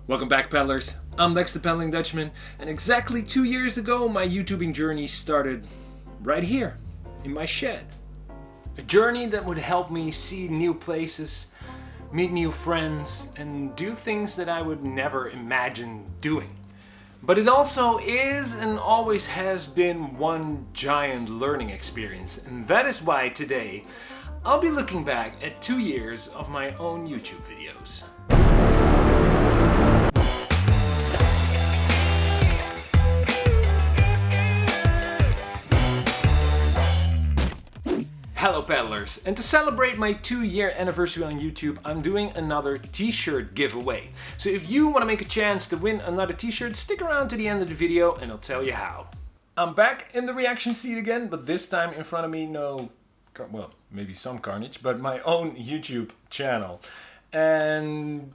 Welcome back, paddlers. I'm Lex the Paddlin Dutchman, and exactly 2 years ago my YouTubing journey started right here, in my shed. A journey that would help me see new places, meet new friends, and do things that I would never imagine doing. But it also is and always has been one giant learning experience, and that is why today I'll be looking back at 2 years of my own YouTube videos. Hello paddlers, and to celebrate my 2-year anniversary on YouTube, I'm doing another t-shirt giveaway. So if you want to make a chance to win another t-shirt, stick around to the end of the video and I'll tell you how. I'm back in the reaction seat again, but this time in front of me well, maybe some carnage, but my own YouTube channel. And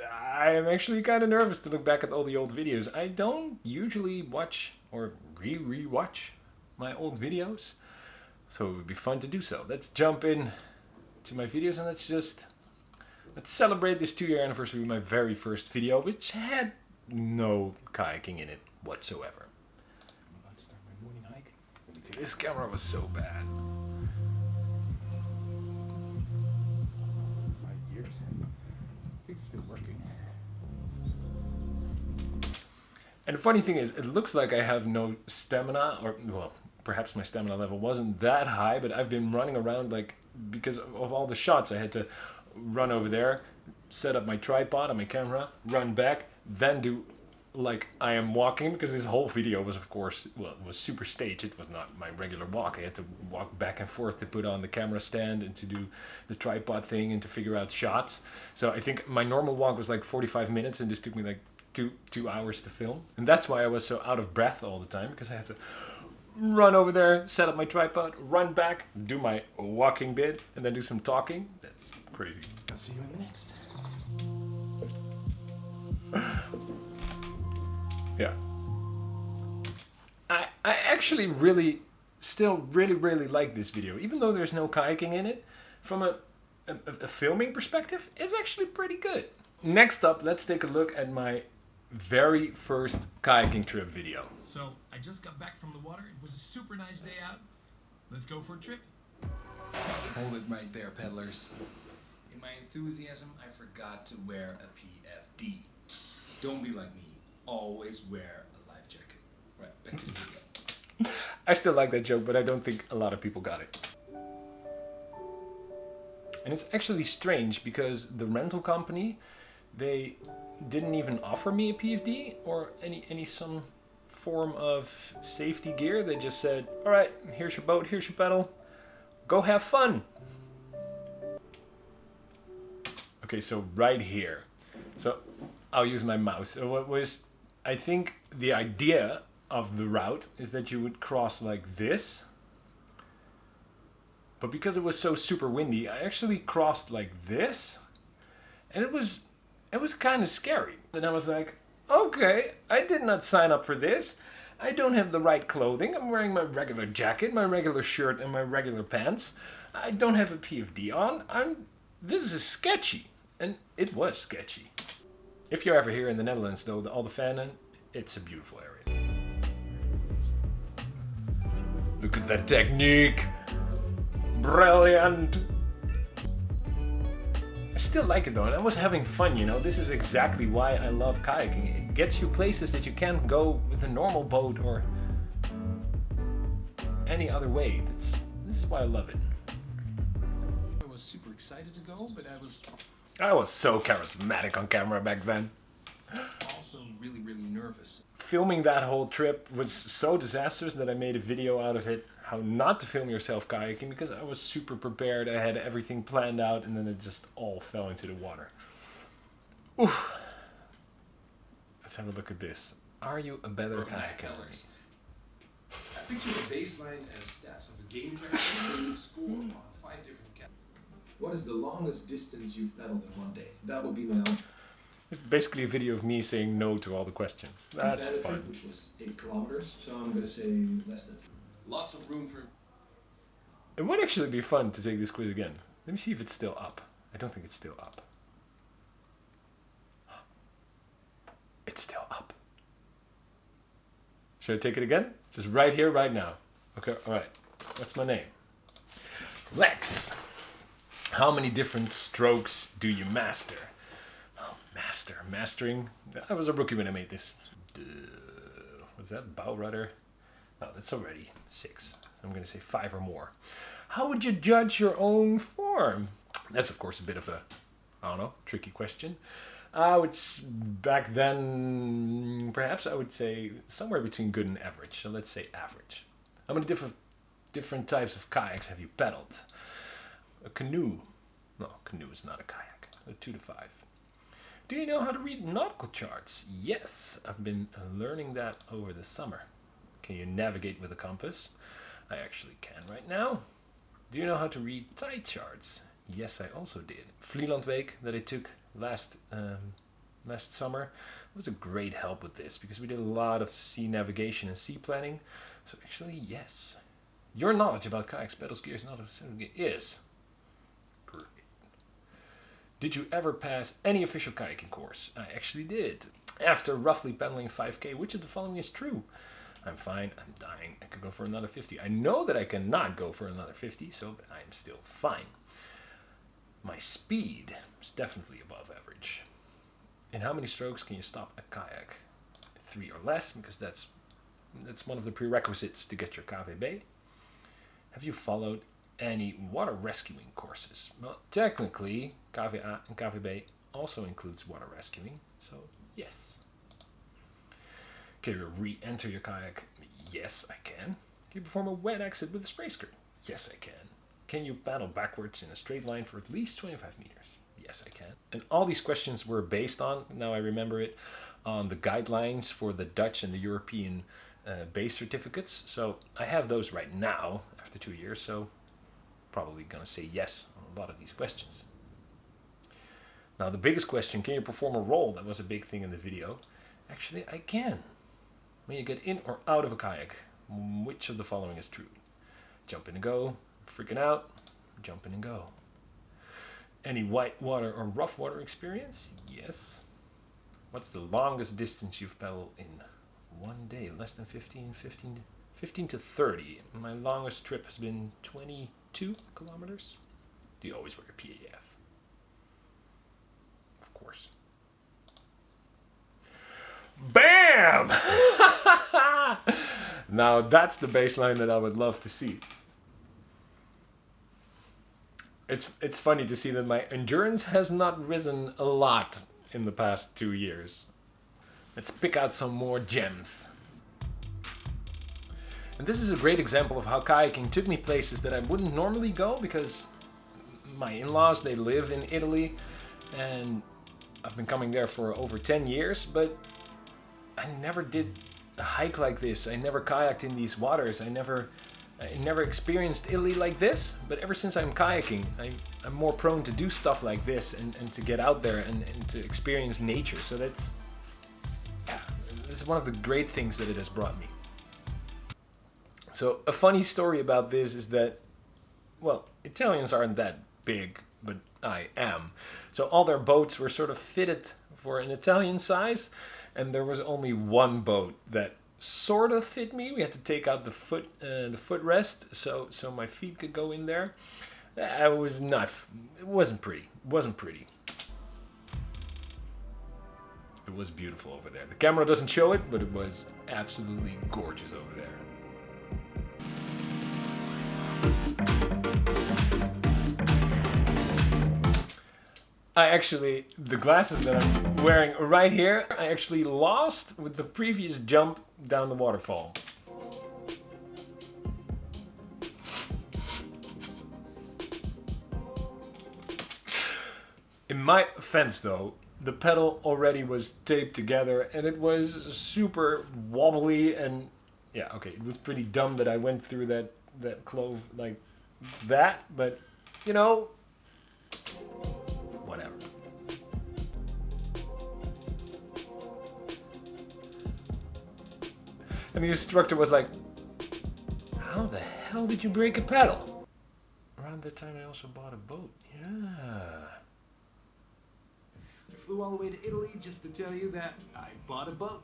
I am actually kind of nervous to look back at all the old videos. I don't usually watch or re-watch my old videos. So it would be fun to do so. Let's jump in to my videos and let's celebrate this 2-year anniversary with my very first video, which had no kayaking in it whatsoever. I'm about to start my morning hike. This camera was so bad. My ears. It's still working. And the funny thing is, it looks like I have no stamina, or well, perhaps my stamina level wasn't that high, but I've been running around because of all the shots. I had to run over there, set up my tripod on my camera, run back, then do like I am walking, because this whole video was, of course, well, it was super staged. It was not my regular walk. I had to walk back and forth to put on the camera stand and to do the tripod thing and to figure out shots. So I think my normal walk was like 45 minutes and this took me like two hours to film. And that's why I was so out of breath all the time, because I had to run over there, set up my tripod, run back, do my walking bit, and then do some talking. That's crazy. I'll see you in the next. Yeah. I actually still really like this video. Even though there's no kayaking in it, from a filming perspective, it's actually pretty good. Next up, let's take a look at my very first kayaking trip video. So I just got back from the water. It was a super nice day out. Let's go for a trip. Hold it right there, peddlers. In my enthusiasm, I forgot to wear a PFD. Don't be like me. Always wear a life jacket. Right, back to the video. I still like that joke, but I don't think a lot of people got it. And it's actually strange because the rental company, they didn't even offer me a PFD or some form of safety gear. They just said, all right, here's your boat, here's your pedal, go have fun. Okay, so right here. So I'll use my mouse. So I think the idea of the route is that you would cross like this. But because it was so super windy, I actually crossed like this. And it was kind of scary. And I was like, okay, I did not sign up for this. I don't have the right clothing. I'm wearing my regular jacket, my regular shirt, and my regular pants. I don't have a PFD on. This is sketchy. And it was sketchy. If you're ever here in the Netherlands, though, all the Fanden, it's a beautiful area. Look at that technique. Brilliant. I still like it though, and I was having fun, you know. This is exactly why I love kayaking. It gets you places that you can't go with a normal boat or any other way. This is why I love it. I was super excited to go, but I was so charismatic on camera back then. Also really nervous. Filming that whole trip was so disastrous that I made a video out of it, how not to film yourself kayaking, because I was super prepared. I had everything planned out, and then it just all fell into the water. Oof. Let's have a look at this. Are you a better kayaker? I picture the baseline as stats of a game character, so you would score on 5 different categories. What is the longest distance you've paddled in one day? That would be my own. It's basically a video of me saying no to all the questions. That's fun. Trip, which was 8 kilometers, so I'm gonna say less than. Lots of room for. It would actually be fun to take this quiz again. Let me see if it's still up. I don't think it's still up. Should I take it again? Just right here, right now. Okay, alright. What's my name? Lex. How many different strokes do you master? Oh, mastering. I was a rookie when I made this. Was that bow rudder? Oh, that's already 6. So I'm going to say 5 or more. How would you judge your own form? That's of course a bit of a, I don't know, tricky question. Back then, perhaps I would say somewhere between good and average. So let's say average. How many different types of kayaks have you paddled? A canoe. No, canoe is not a kayak. So 2 to 5. Do you know how to read nautical charts? Yes, I've been learning that over the summer. Can you navigate with a compass? I actually can right now. Do you know how to read tide charts? Yes, I also did. Vlielandweek that I took last summer was a great help with this because we did a lot of sea navigation and sea planning. So actually, yes. Your knowledge about kayaks, pedals, gears, and other is great. Did you ever pass any official kayaking course? I actually did. After roughly paddling 5K, which of the following is true? I'm fine, I'm dying, I could go for another 50. I know that I cannot go for another 50, so I'm still fine. My speed is definitely above average. In how many strokes can you stop a kayak? 3 or less, because that's one of the prerequisites to get your KVB. Have you followed any water rescuing courses? Well, technically, KVA and KVB also includes water rescuing, so yes. Can you re-enter your kayak? Yes, I can. Can you perform a wet exit with a spray skirt? Yes, I can. Can you paddle backwards in a straight line for at least 25 meters? Yes, I can. And all these questions were based on, now I remember it, on the guidelines for the Dutch and the European base certificates. So I have those right now after 2 years, so probably gonna say yes on a lot of these questions. Now the biggest question, can you perform a roll? That was a big thing in the video. Actually, I can. When you get in or out of a kayak, which of the following is true? Jump in and go, freaking out, jump in and go. Any white water or rough water experience? Yes. What's the longest distance you've paddled in one day? Less than 15 to 30. My longest trip has been 22 kilometers. Do you always wear a PAF? Of course. Bam! Now that's the baseline that I would love to see. It's funny to see that my endurance has not risen a lot in the past 2 years. Let's pick out some more gems. And this is a great example of how kayaking took me places that I wouldn't normally go because my in-laws, they live in Italy and I've been coming there for over 10 years, but I never did a hike like this. I never kayaked in these waters. I never experienced Italy like this, but ever since I'm kayaking, I'm more prone to do stuff like this and to get out there and to experience nature. So that's one of the great things that it has brought me. So a funny story about this is that, well, Italians aren't that big, but I am. So all their boats were sort of fitted for an Italian size, and there was only one boat that sort of fit me. We had to take out the footrest so my feet could go in there. It wasn't pretty. It was beautiful over there. The camera doesn't show it, but it was absolutely gorgeous over there. The glasses that I'm wearing right here, I actually lost with the previous jump down the waterfall. In my offense though, the pedal already was taped together and it was super wobbly and yeah, okay, it was pretty dumb that I went through that clove like that, but you know, whatever. And the instructor was like, how the hell did you break a pedal? Around that time I also bought a boat, yeah. I flew all the way to Italy just to tell you that I bought a boat.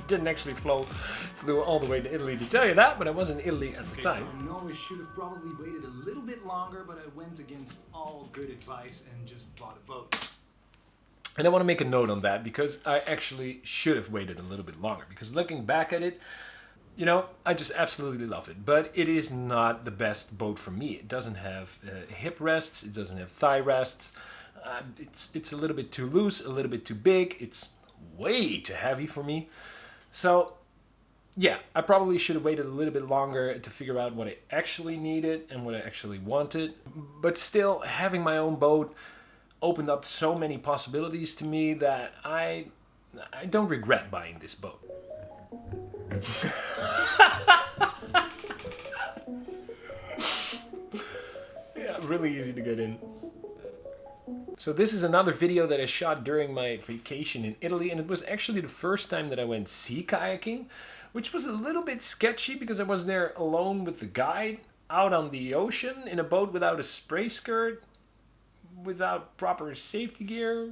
didn't actually flew all the way to Italy to tell you that, but I was in Italy at the time. So I know I should have probably waited a little bit longer, but I went against all good advice and just bought a boat. And I want to make a note on that because I actually should have waited a little bit longer. Because looking back at it, you know, I just absolutely love it. But it is not the best boat for me. It doesn't have hip rests. It doesn't have thigh rests. It's a little bit too loose, a little bit too big. It's way too heavy for me. So, yeah, I probably should have waited a little bit longer to figure out what I actually needed and what I actually wanted. But still, having my own boat opened up so many possibilities to me that I don't regret buying this boat. Yeah, really easy to get in. So this is another video that I shot during my vacation in Italy, and it was actually the first time that I went sea kayaking, which was a little bit sketchy because I was there alone with the guide out on the ocean in a boat without a spray skirt, without proper safety gear.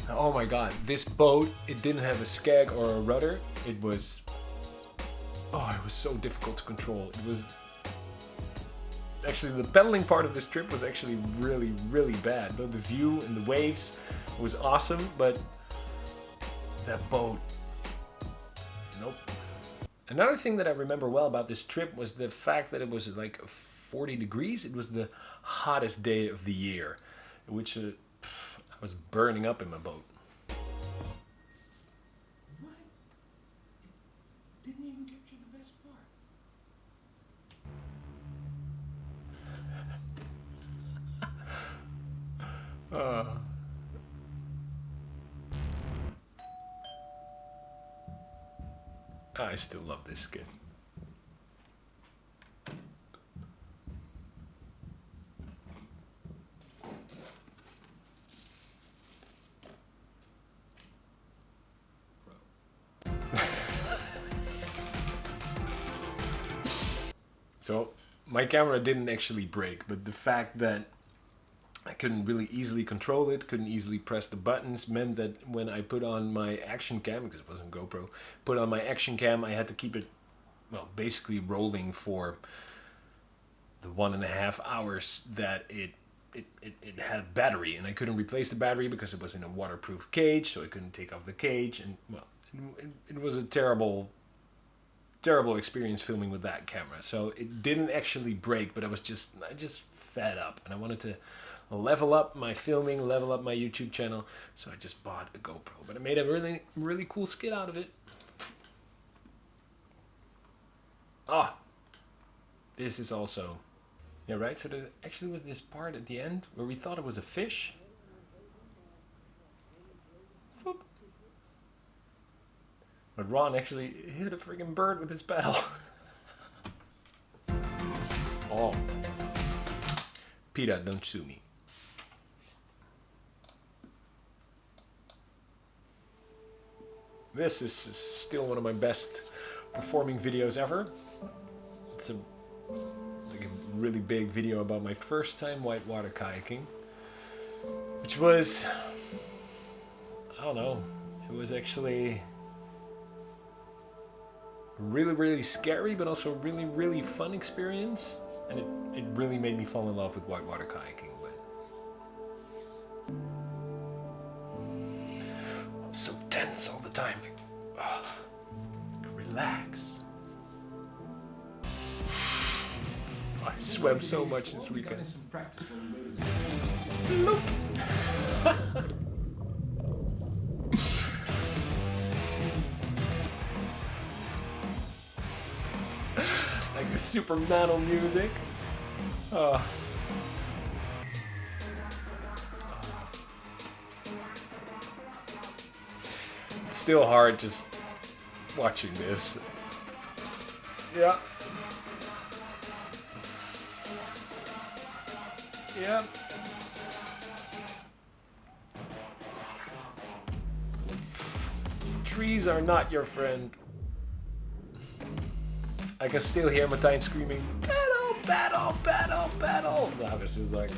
Oh my god, this boat, it didn't have a skag or a rudder. It was so difficult to control. It was actually, the pedaling part of this trip was actually really, really bad. Though the view and the waves was awesome, but that boat, nope. Another thing that I remember well about this trip was the fact that it was like 40 degrees. It was the hottest day of the year, which I was burning up in my boat. What? It didn't even capture the best part. I still love this skin. So my camera didn't actually break, but the fact that I couldn't really easily control it, couldn't easily press the buttons, meant that when I put on my action cam, because it wasn't GoPro, put on my action cam, I had to keep it, well, basically rolling for the 1.5 hours that it had battery, and I couldn't replace the battery because it was in a waterproof cage, so I couldn't take off the cage, and well, it was a terrible experience filming with that camera. So it didn't actually break, but I just fed up, and I wanted to level up my filming, level up my YouTube channel, so I just bought a GoPro. But I made a really cool skit out of it. This is also, yeah, right, so there actually was this part at the end where we thought it was a fish. Whoop. But Ron actually hit a freaking bird with his paddle. Oh. PETA, don't sue me. This is still one of my best performing videos ever. It's a really big video about my first time whitewater kayaking, which was, I don't know, it was actually really scary, but also really fun experience, and it really made me fall in love with whitewater kayaking. I was so tense all the time, like, relax. I swam so much this weekend. Nope. Like the super metal music. It's still hard just watching this. Yeah. Yeah. Trees are not your friend. I can still hear Martijn screaming, "Paddle, paddle, paddle, paddle!" I was just like,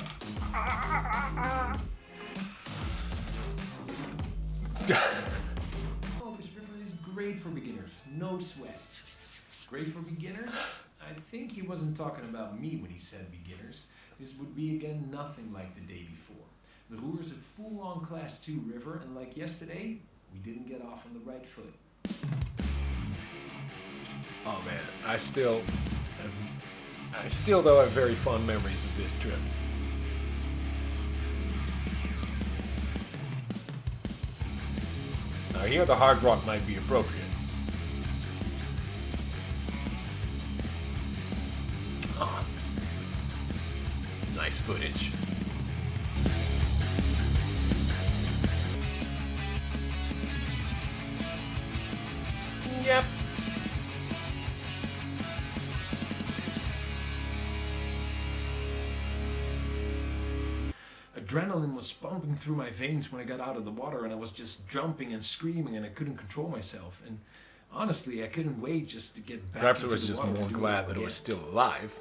beginners, no sweat. Great for beginners? I think he wasn't talking about me when he said beginners. This would be again nothing like the day before. The Roer is a full-on Class 2 river, and like yesterday, we didn't get off on the right foot. Oh man, I still though have very fond memories of this trip. Now here the hard rock might be appropriate. Oh, nice footage. Yep. Adrenaline was pumping through my veins when I got out of the water, and I was just jumping and screaming, and I couldn't control myself. And honestly, I couldn't wait just to get back. Perhaps I was just more glad that I was still alive.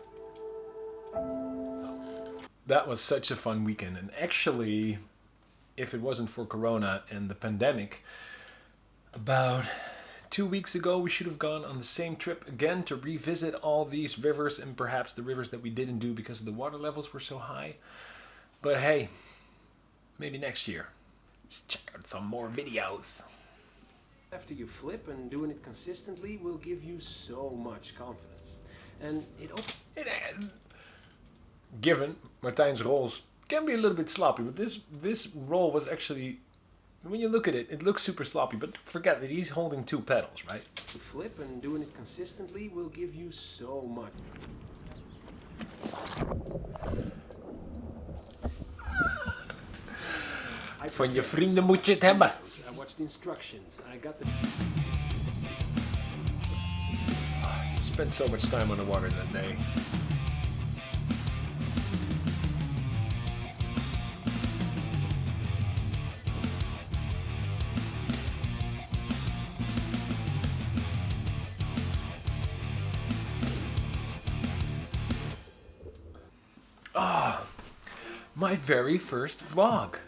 That was such a fun weekend, and actually, if it wasn't for Corona and the pandemic, about 2 weeks ago we should have gone on the same trip again to revisit all these rivers, and perhaps the rivers that we didn't do because the water levels were so high. But hey, maybe next year. Let's check out some more videos. After you flip, and doing it consistently will give you so much confidence. And given Martijn's rolls can be a little bit sloppy, but this roll was actually, when you look at it, it looks super sloppy, but forget that he's holding 2 pedals, right? To flip, and doing it consistently will give you so much. Van je vrienden moet je het hebben. I watched instructions. I got the. I spent so much time on the water that day. My very first vlog.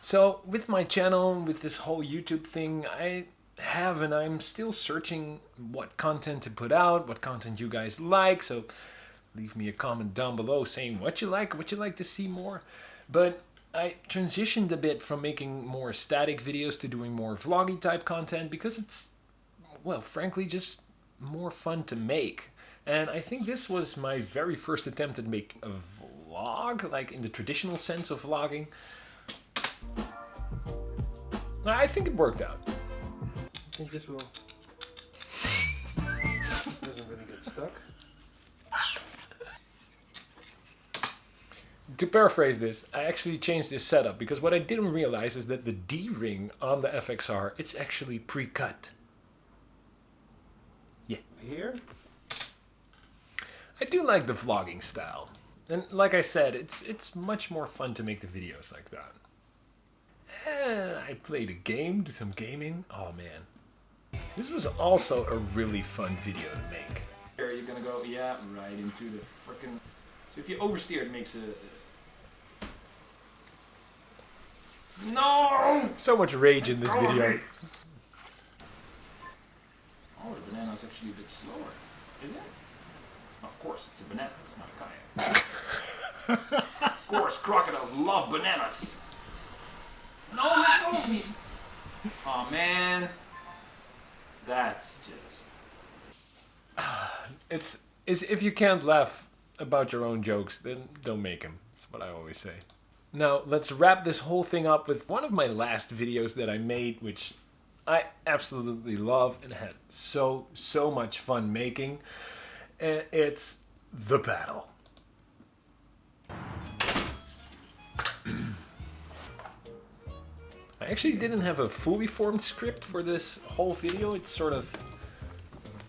So with my channel, with this whole YouTube thing, I'm still searching what content to put out, what content you guys like. So leave me a comment down below saying what you like to see more. But I transitioned a bit from making more static videos to doing more vloggy type content because it's, well, frankly, just more fun to make. And I think this was my very first attempt to make a vlog, like in the traditional sense of vlogging. I think it worked out. I think this will. Doesn't really get stuck. To paraphrase this, I actually changed this setup because what I didn't realize is that the D-ring on the FXR, it's actually pre-cut. Yeah. Here? I do like the vlogging style. And like I said, it's much more fun to make the videos like that. And I played a game, do some gaming. Oh man. This was also a really fun video to make. Here you're gonna go, yeah, right into the frickin'... So if you oversteer, it makes a... No! So much rage in this video. Oh, the banana's actually a bit slower. Is it? Of course, it's a banana, it's not a kayak. Of course, crocodiles love bananas. No, let go of me. Oh man. That's just... It's if you can't laugh about your own jokes, then don't make them. That's what I always say. Now, let's wrap this whole thing up with one of my last videos that I made, which I absolutely love and had so much fun making. And it's the paddle. I actually didn't have a fully formed script for this whole video. It sort of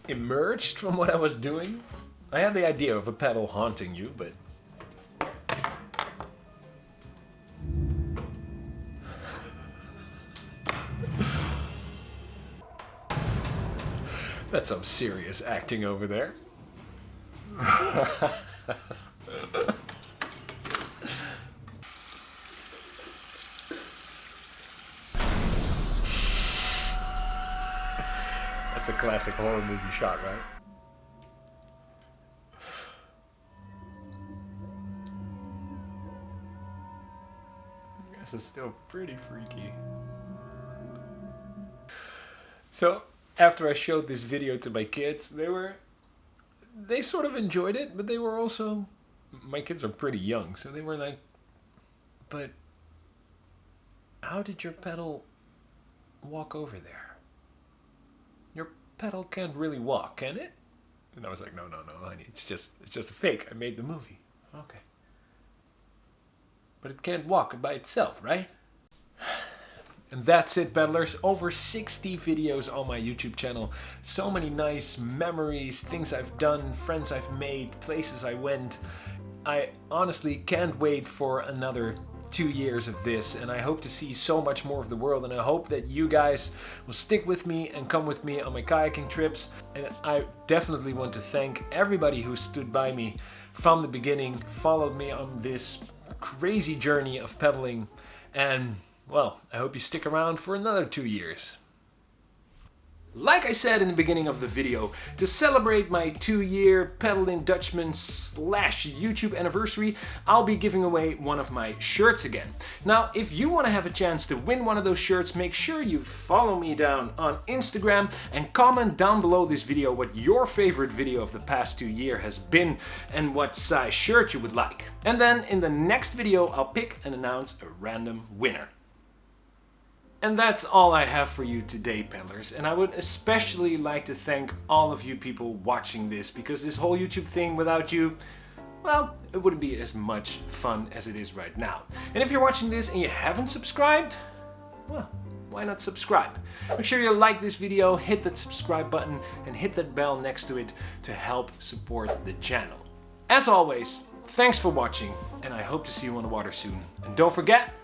emerged from what I was doing. I had the idea of a paddle haunting you, but... That's some serious acting over there. That's a classic horror movie shot, right? This is still pretty freaky. So, after I showed this video to my kids, they sort of enjoyed it, but they were also, my kids are pretty young, so they were like, but how did your pedal walk over there? Your pedal can't really walk, can it? And I was like, no, honey, it's just a fake. I made the movie. Okay. But it can't walk by itself, right? And that's it, paddlers. Over 60 videos on my YouTube channel. So many nice memories, things I've done, friends I've made, places I went. I honestly can't wait for another 2 years of this, and I hope to see so much more of the world, and I hope that you guys will stick with me and come with me on my kayaking trips. And I definitely want to thank everybody who stood by me from the beginning, followed me on this crazy journey of pedaling, and well, I hope you stick around for another 2 years. Like I said in the beginning of the video, to celebrate my 2-year Paddlin Dutchman / YouTube anniversary, I'll be giving away one of my shirts again. Now, if you want to have a chance to win one of those shirts, make sure you follow me down on Instagram and comment down below this video what your favorite video of the past 2 years has been and what size shirt you would like. And then in the next video, I'll pick and announce a random winner. And that's all I have for you today, paddlers. And I would especially like to thank all of you people watching this, because this whole YouTube thing without you, well, it wouldn't be as much fun as it is right now. And if you're watching this and you haven't subscribed, well, why not subscribe? Make sure you like this video, hit that subscribe button, and hit that bell next to it to help support the channel. As always, thanks for watching, and I hope to see you on the water soon. And don't forget,